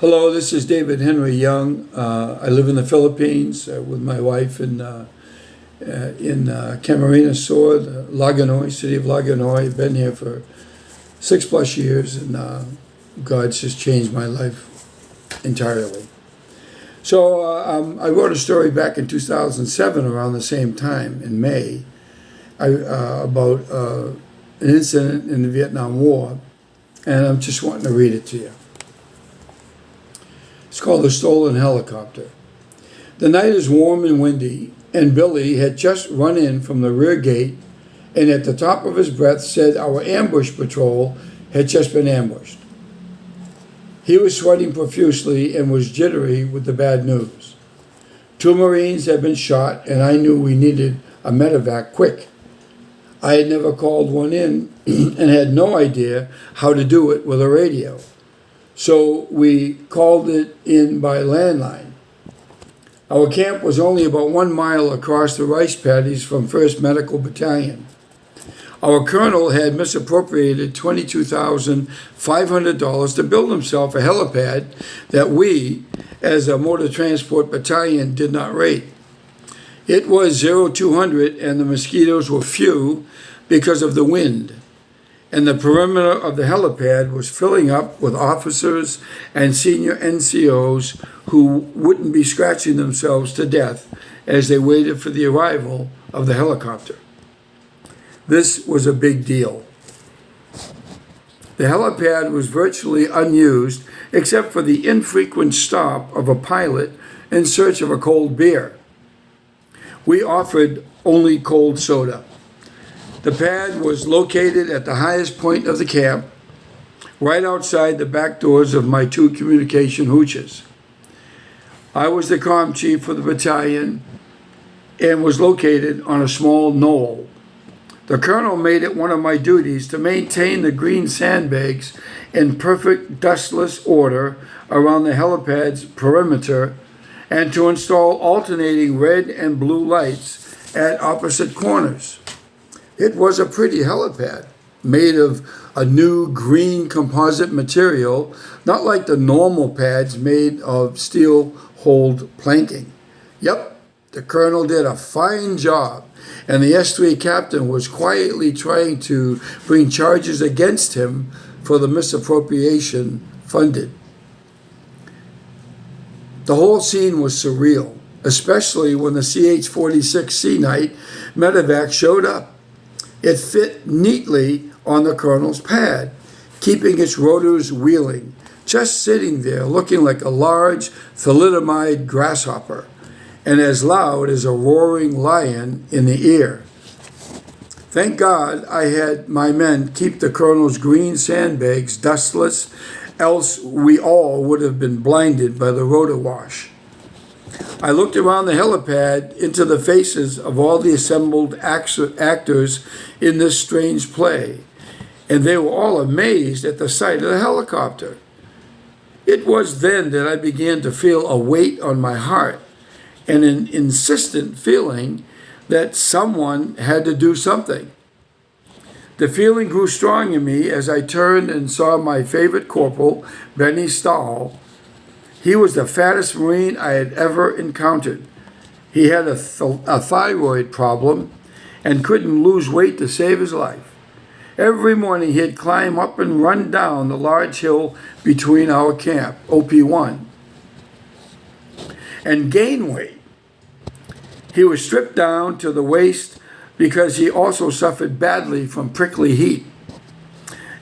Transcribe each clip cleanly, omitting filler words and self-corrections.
Hello, this is David Henry Young. I live in the Philippines with my wife in Camarines Sur, Laganoy, city of Laganoy. Been here for 6+ years, and God's just changed my life entirely. So I wrote a story back in 2007, around the same time in May, about an incident in the Vietnam War, and I'm just wanting to read it to you. It's called The Stolen Helicopter. The night is warm and windy, and Billy had just run in from the rear gate and at the top of his breath said our ambush patrol had just been ambushed. He was sweating profusely and was jittery with the bad news. 2 Marines had been shot, and I knew we needed a medevac quick. I had never called one in and had no idea how to do it with a radio. So we called it in by landline. Our camp was only about 1 mile across the rice paddies from 1st Medical Battalion. Our colonel had misappropriated $22,500 to build himself a helipad that we, as a motor transport battalion, did not rate. It was 0200 and the mosquitoes were few because of the wind, and the perimeter of the helipad was filling up with officers and senior NCOs who wouldn't be scratching themselves to death as they waited for the arrival of the helicopter. This was a big deal. The helipad was virtually unused except for the infrequent stop of a pilot in search of a cold beer. We offered only cold soda. The pad was located at the highest point of the camp, right outside the back doors of my 2 communication hooches. I was the comm chief for the battalion and was located on a small knoll. The colonel made it one of my duties to maintain the green sandbags in perfect dustless order around the helipad's perimeter and to install alternating red and blue lights at opposite corners. It was a pretty helipad, made of a new green composite material, not like the normal pads made of steel-holed planking. Yep, the colonel did a fine job, and the S3 captain was quietly trying to bring charges against him for the misappropriation funded. The whole scene was surreal, especially when the CH-46 Knight medevac showed up. It fit neatly on the colonel's pad, keeping its rotors wheeling, just sitting there looking like a large thalidomide grasshopper, and as loud as a roaring lion in the ear. Thank God I had my men keep the colonel's green sandbags dustless, else we all would have been blinded by the rotor wash. I looked around the helipad into the faces of all the assembled actors in this strange play, and they were all amazed at the sight of the helicopter. It was then that I began to feel a weight on my heart and an insistent feeling that someone had to do something. The feeling grew strong in me as I turned and saw my favorite corporal, Benny Stahl. He was the fattest Marine I had ever encountered. He had a thyroid problem and couldn't lose weight to save his life. Every morning he'd climb up and run down the large hill between our camp, OP1, and gain weight. He was stripped down to the waist because he also suffered badly from prickly heat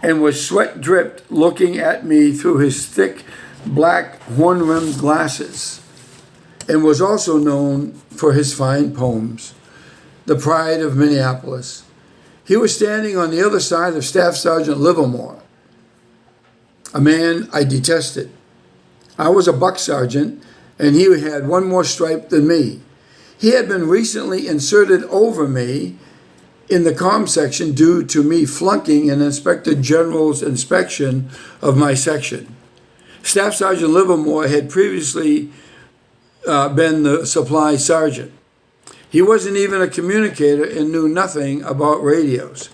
and was sweat-dripped looking at me through his thick black horn-rimmed glasses, and was also known for his fine poems, the pride of Minneapolis. He was standing on the other side of Staff Sergeant Livermore, a man I detested. I was a buck sergeant, and he had one more stripe than me. He had been recently inserted over me in the comm section due to me flunking an Inspector General's inspection of my section. Staff Sergeant Livermore had previously been the supply sergeant. He wasn't even a communicator and knew nothing about radios.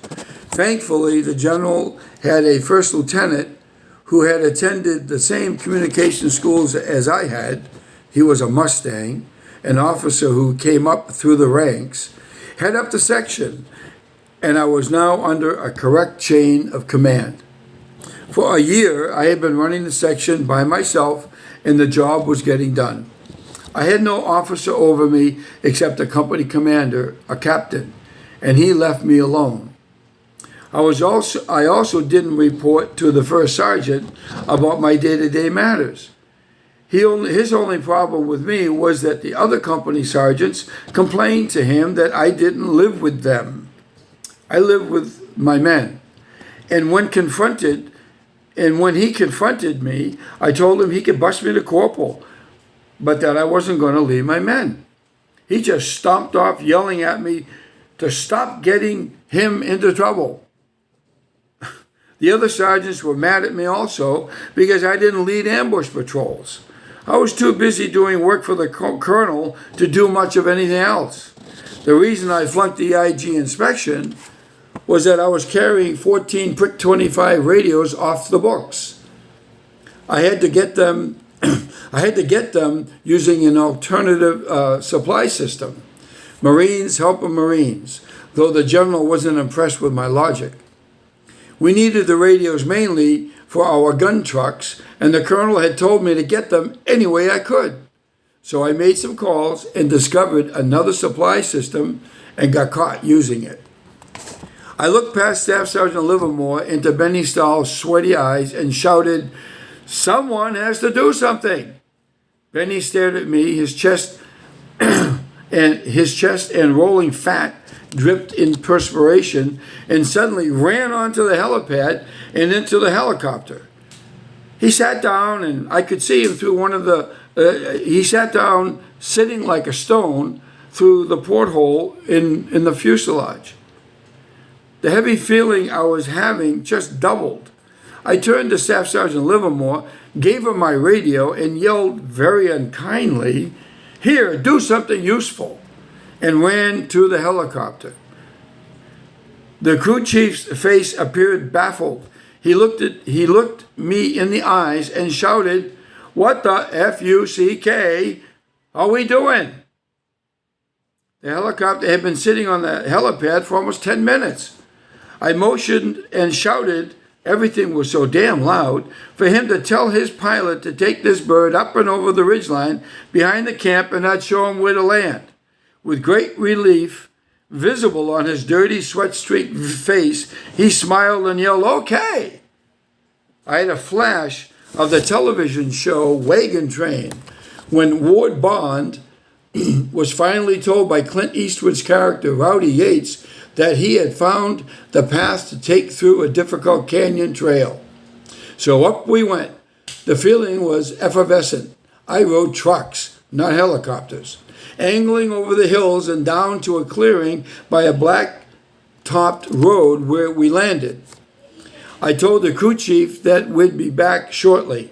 Thankfully, the general had a first lieutenant who had attended the same communication schools as I had, he was a Mustang, an officer who came up through the ranks, head up the section, and I was now under a correct chain of command. For a year, I had been running the section by myself, and the job was getting done. I had no officer over me except a company commander, a captain, and he left me alone. I also didn't report to the first sergeant about my day-to-day matters. His only problem with me was that the other company sergeants complained to him that I didn't live with them. I lived with my men. And when he confronted me, I told him he could bust me to corporal, but that I wasn't going to leave my men. He just stomped off, yelling at me to stop getting him into trouble. The other sergeants were mad at me also because I didn't lead ambush patrols. I was too busy doing work for the colonel to do much of anything else. The reason I flunked the IG inspection was that I was carrying 14 Prick 25 radios off the books. I had to get them using an alternative supply system. Marines helping Marines, though the general wasn't impressed with my logic. We needed the radios mainly for our gun trucks, and the colonel had told me to get them any way I could. So I made some calls and discovered another supply system and got caught using it. I looked past Staff Sergeant Livermore into Benny Stahl's sweaty eyes and shouted, "Someone has to do something." Benny stared at me, his chest and rolling fat dripped in perspiration, and suddenly ran onto the helipad and into the helicopter. He sat down, and I could see him through he sat down sitting like a stone through the porthole in the fuselage. The heavy feeling I was having just doubled. I turned to Staff Sergeant Livermore, gave him my radio, and yelled very unkindly, "Here, do something useful," and ran to the helicopter. The crew chief's face appeared baffled. He looked me in the eyes and shouted, "What the F-U-C-K are we doing?" The helicopter had been sitting on the helipad for almost 10 minutes. I motioned and shouted, everything was so damn loud, for him to tell his pilot to take this bird up and over the ridgeline behind the camp and not show him where to land. With great relief visible on his dirty, sweat-streaked face, he smiled and yelled, "Okay." I had a flash of the television show Wagon Train when Ward Bond was finally told by Clint Eastwood's character, Rowdy Yates, that he had found the path to take through a difficult canyon trail. So up we went. The feeling was effervescent. I rode trucks, not helicopters, angling over the hills and down to a clearing by a black-topped road where we landed. I told the crew chief that we'd be back shortly.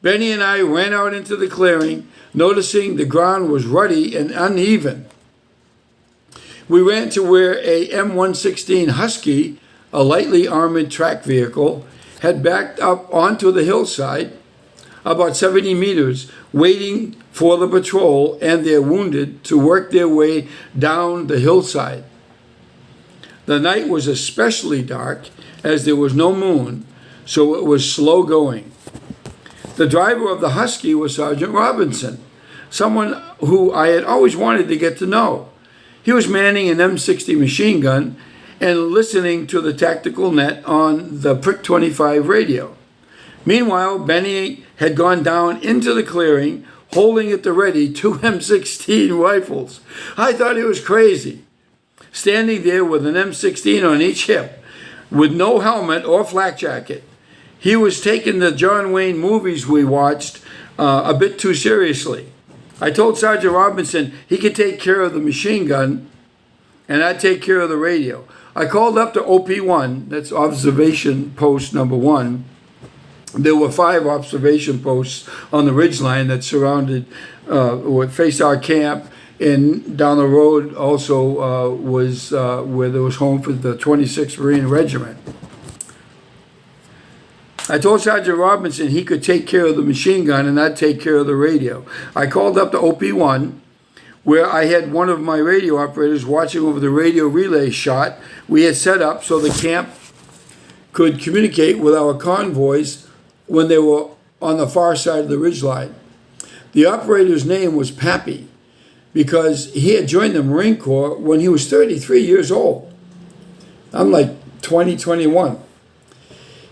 Benny and I ran out into the clearing, noticing the ground was ruddy and uneven. We ran to where a M116 Husky, a lightly armored track vehicle, had backed up onto the hillside about 70 meters, waiting for the patrol and their wounded to work their way down the hillside. The night was especially dark as there was no moon, so it was slow going. The driver of the Husky was Sergeant Robinson, someone who I had always wanted to get to know. He was manning an M60 machine gun and listening to the tactical net on the Prick 25 radio. Meanwhile, Benny had gone down into the clearing, holding at the ready 2 M16 rifles. I thought he was crazy, standing there with an M16 on each hip, with no helmet or flak jacket. He was taking the John Wayne movies we watched a bit too seriously. I told Sergeant Robinson he could take care of the machine gun and I'd take care of the radio. I called up to OP1, that's observation post number 1. There were 5 observation posts on the ridgeline that surrounded, faced our camp, and down the road also was where there was home for the 26th Marine Regiment. I told Sergeant Robinson he could take care of the machine gun and I'd take care of the radio. I called up to OP1, where I had one of my radio operators watching over the radio relay shot we had set up so the camp could communicate with our convoys when they were on the far side of the ridgeline. The operator's name was Pappy because he had joined the Marine Corps when he was 33 years old. I'm like 20, 21.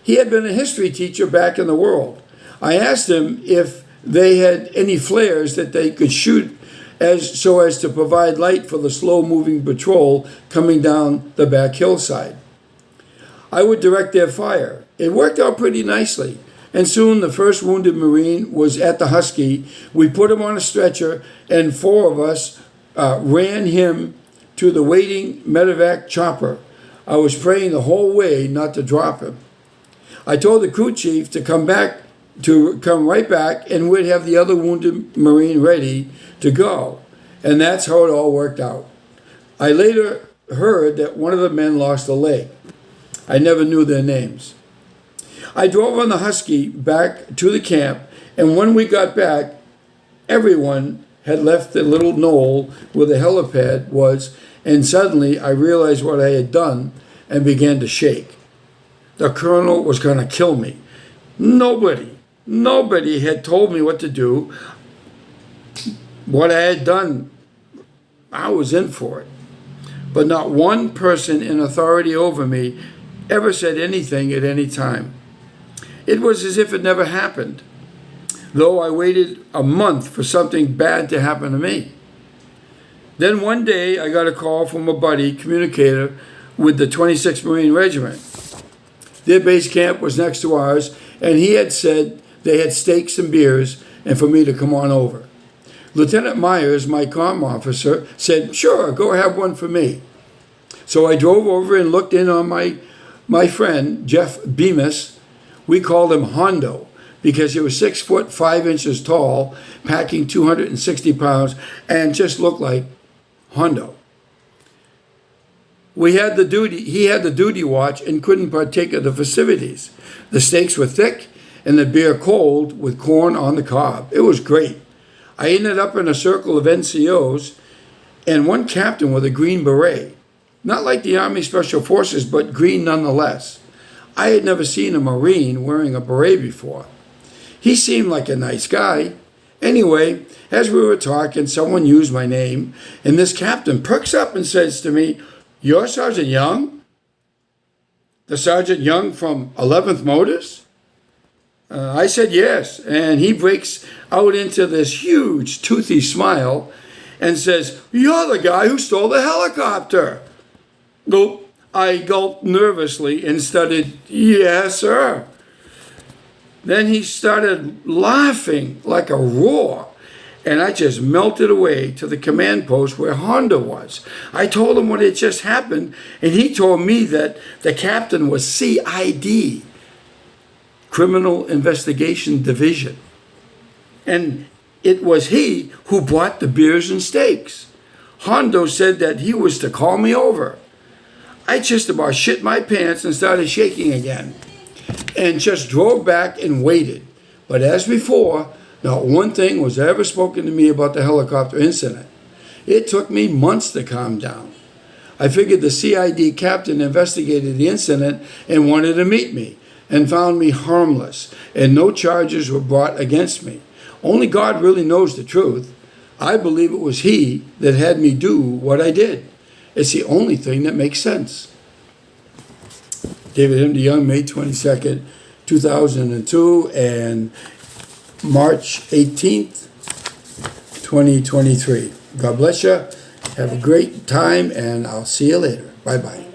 He had been a history teacher back in the world. I asked him if they had any flares that they could shoot so as to provide light for the slow-moving patrol coming down the back hillside. I would direct their fire. It worked out pretty nicely, and soon the first wounded Marine was at the Husky. We put him on a stretcher, and 4 of us ran him to the waiting medevac chopper. I was praying the whole way not to drop him. I told the crew chief to come right back, and we'd have the other wounded Marine ready to go. And that's how it all worked out. I later heard that one of the men lost a leg. I never knew their names. I drove on the Husky back to the camp, and when we got back, everyone had left the little knoll where the helipad was, and suddenly I realized what I had done and began to shake. The colonel was going to kill me. Nobody had told me what to do. What I had done, I was in for it. But not one person in authority over me ever said anything at any time. It was as if it never happened, though I waited a month for something bad to happen to me. Then one day I got a call from a buddy communicator with the 26th Marine Regiment. Their base camp was next to ours, and he had said they had steaks and beers and for me to come on over. Lieutenant Myers, my comm officer, said, "Sure, go have one for me." So I drove over and looked in on my friend, Jeff Bemis. We called him Hondo because he was 6 foot 5 inches tall, packing 260 pounds, and just looked like Hondo. He had the duty watch and couldn't partake of the festivities. The steaks were thick and the beer cold with corn on the cob. It was great. I ended up in a circle of NCOs and one captain with a green beret. Not like the Army Special Forces, but green nonetheless. I had never seen a Marine wearing a beret before. He seemed like a nice guy. Anyway, as we were talking, someone used my name, and this captain perks up and says to me, "You're Sergeant Young? The Sergeant Young from 11th Motors?" I said yes, and he breaks out into this huge toothy smile and says, "You're the guy who stole the helicopter." Gulp. I gulped nervously and stuttered, "Yes, sir." Then he started laughing like a roar, and I just melted away to the command post where Honda was. I told him what had just happened, and he told me that the captain was CID, Criminal Investigation Division. And it was he who bought the beers and steaks. Hondo said that he was to call me over. I just about shit my pants and started shaking again, and just drove back and waited. But as before, not one thing was ever spoken to me about the helicopter incident. It took me months to calm down. I figured the CID captain investigated the incident and wanted to meet me, and found me harmless, and no charges were brought against me. Only God really knows the truth. I believe it was he that had me do what I did. It's the only thing that makes sense. David M. DeYoung, May 22nd, 2002, and March 18th, 2023. God bless you. Have a great time, and I'll see you later. Bye-bye.